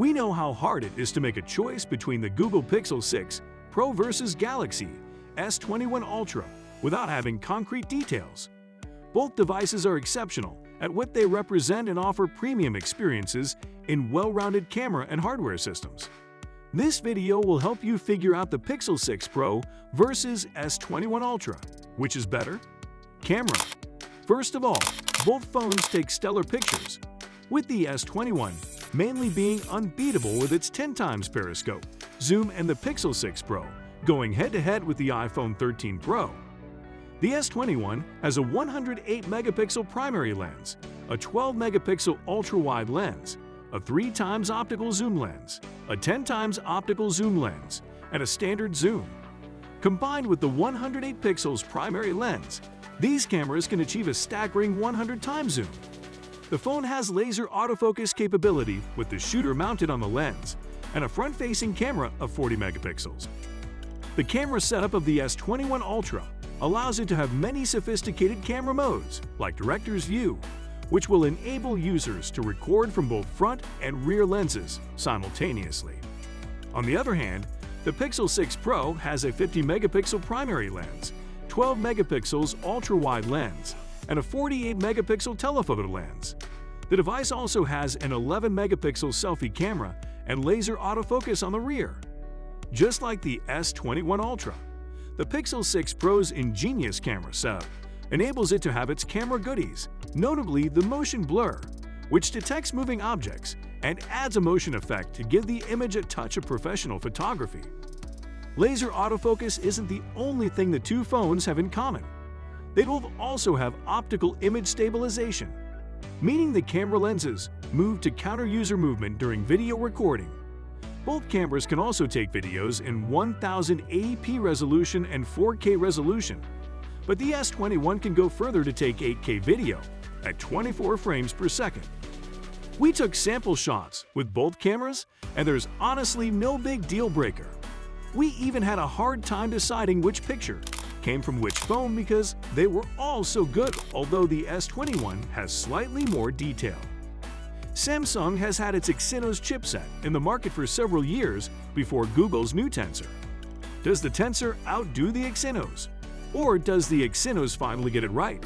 We know how hard it is to make a choice between the Google Pixel 6 Pro versus Galaxy S21 Ultra without having concrete details. Both devices are exceptional at what they represent and offer premium experiences in well-rounded camera and hardware systems. This video will help you figure out the Pixel 6 Pro versus S21 Ultra. Which is better? Camera. First of all, both phones take stellar pictures, with the S21 mainly being unbeatable with its 10x periscope zoom and the Pixel 6 Pro going head-to-head with the iPhone 13 Pro. The S21 has a 108-megapixel primary lens, a 12-megapixel ultra-wide lens, a 3x optical zoom lens, a 10x optical zoom lens, and a standard zoom. Combined with the 108 pixels primary lens, these cameras can achieve a staggering 100x zoom. The phone has laser autofocus capability with the shooter mounted on the lens and a front-facing camera of 40 megapixels. The camera setup of the S21 Ultra allows it to have many sophisticated camera modes, like Director's View, which will enable users to record from both front and rear lenses simultaneously. On the other hand, the Pixel 6 Pro has a 50-megapixel primary lens, 12 megapixels ultra-wide lens, and a 48-megapixel telephoto lens. The device also has an 11-megapixel selfie camera and laser autofocus on the rear. Just like the S21 Ultra, the Pixel 6 Pro's ingenious camera setup enables it to have its camera goodies, notably the motion blur, which detects moving objects and adds a motion effect to give the image a touch of professional photography. Laser autofocus isn't the only thing the two phones have in common. They both also have optical image stabilization, meaning the camera lenses move to counter user movement during video recording. Both cameras can also take videos in 1080p resolution and 4K resolution, but the S21 can go further to take 8K video at 24 frames per second. We took sample shots with both cameras, and there's honestly no big deal breaker. We even had a hard time deciding which picture came from which phone because they were all so good, although the S21 has slightly more detail. Samsung has had its Exynos chipset in the market for several years before Google's new Tensor. Does the Tensor outdo the Exynos? Or does the Exynos finally get it right?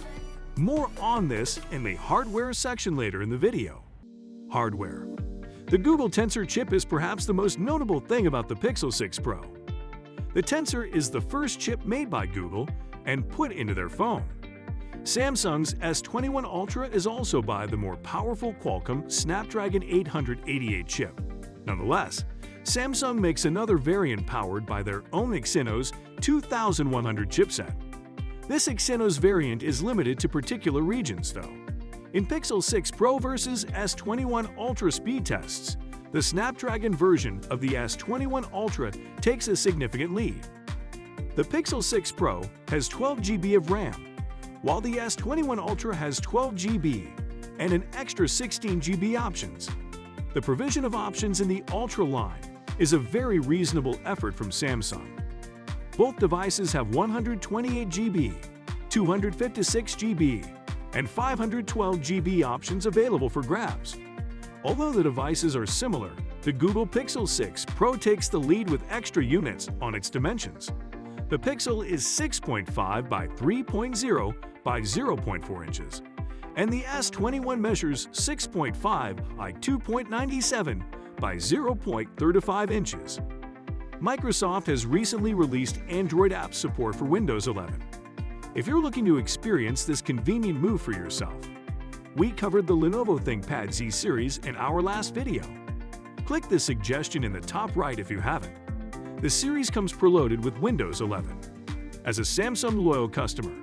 More on this in the hardware section later in the video. Hardware. The Google Tensor chip is perhaps the most notable thing about the Pixel 6 Pro. The Tensor is the first chip made by Google and put into their phone. Samsung's S21 Ultra is also by the more powerful Qualcomm Snapdragon 888 chip. Nonetheless, Samsung makes another variant powered by their own Exynos 2100 chipset. This Exynos variant is limited to particular regions, though. In Pixel 6 Pro versus S21 Ultra speed tests, the Snapdragon version of the S21 Ultra takes a significant lead. The Pixel 6 Pro has 12 GB of RAM, while the S21 Ultra has 12 GB and an extra 16 GB options. The provision of options in the Ultra line is a very reasonable effort from Samsung. Both devices have 128 GB, 256 GB, and 512 GB options available for grabs. Although the devices are similar, the Google Pixel 6 Pro takes the lead with extra units on its dimensions. The Pixel is 6.5 by 3.0 by 0.4 inches, and the S21 measures 6.5 by 2.97 by 0.35 inches. Microsoft has recently released Android app support for Windows 11. If you're looking to experience this convenient move for yourself, we covered the Lenovo ThinkPad Z series in our last video. Click the suggestion in the top right if you haven't. The series comes preloaded with Windows 11. As a Samsung loyal customer,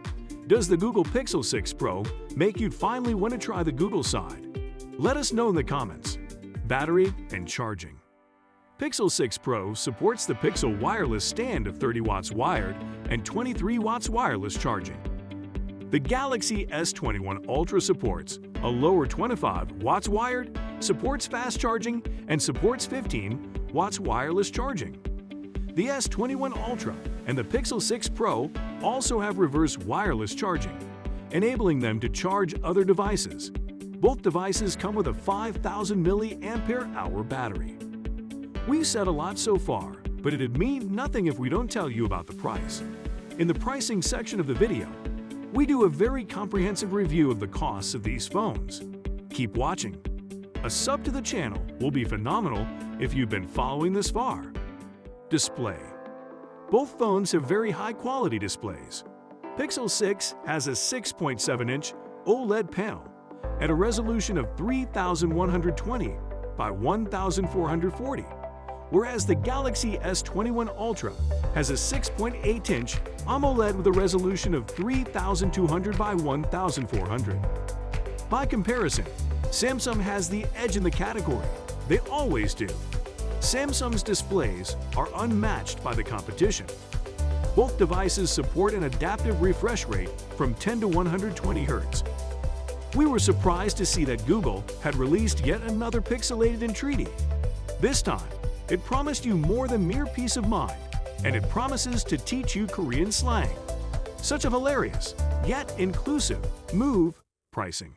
does the Google Pixel 6 Pro make you finally want to try the Google side? Let us know in the comments. Battery and charging. Pixel 6 Pro supports the Pixel wireless stand of 30 watts wired and 23 watts wireless charging. The Galaxy S21 Ultra supports a lower 25 watts wired, supports fast charging, and supports 15 watts wireless charging. The S21 Ultra and the Pixel 6 Pro also have reverse wireless charging, enabling them to charge other devices. Both devices come with a 5,000 mAh battery. We've said a lot so far, but it'd mean nothing if we don't tell you about the price. In the pricing section of the video, we do a very comprehensive review of the costs of these phones. Keep watching. A sub to the channel will be phenomenal if you've been following this far. Display. Both phones have very high-quality displays. Pixel 6 has a 6.7-inch OLED panel at a resolution of 3120 by 1440, whereas the Galaxy S21 Ultra has a 6.8-inch AMOLED with a resolution of 3200 by 1400. By comparison, Samsung has the edge in the category. They always do. Samsung's displays are unmatched by the competition. Both devices support an adaptive refresh rate from 10 to 120 Hz. We were surprised to see that Google had released yet another pixelated entreaty. This time, it promised you more than mere peace of mind, and it promises to teach you Korean slang. Such a hilarious, yet inclusive, move pricing.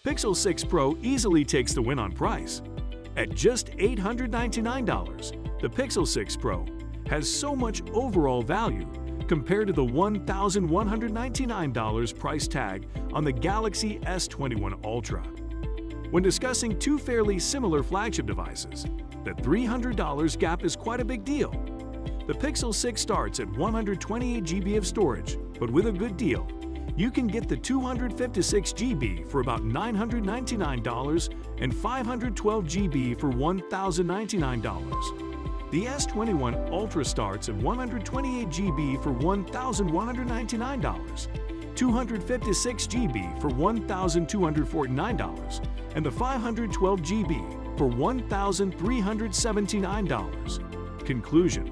Pixel 6 Pro easily takes the win on price. At just $899, the Pixel 6 Pro has so much overall value compared to the $1,199 price tag on the Galaxy S21 Ultra. When discussing two fairly similar flagship devices, the $300 gap is quite a big deal. The Pixel 6 starts at 128 GB of storage, but with a good deal, you can get the 256 GB for about $999 and 512 GB for $1,099. The S21 Ultra starts at 128 GB for $1,199, 256 GB for $1,249, and the 512 GB for $1,379. Conclusion: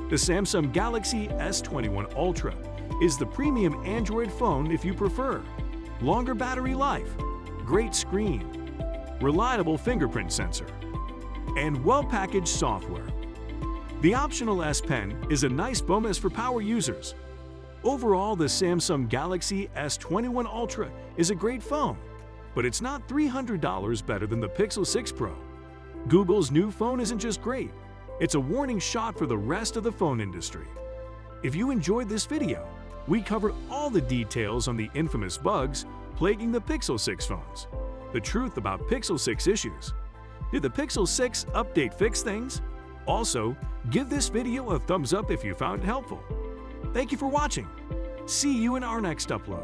the Samsung Galaxy S21 Ultra is the premium Android phone if you prefer. Longer battery life, great screen, reliable fingerprint sensor, and well-packaged software. The optional S Pen is a nice bonus for power users. Overall, the Samsung Galaxy S21 Ultra is a great phone, but it's not $300 better than the Pixel 6 Pro. Google's new phone isn't just great, it's a warning shot for the rest of the phone industry. If you enjoyed this video, we covered all the details on the infamous bugs plaguing the Pixel 6 phones, the truth about Pixel 6 issues. Did the Pixel 6 update fix things? Also, give this video a thumbs up if you found it helpful. Thank you for watching. See you in our next upload.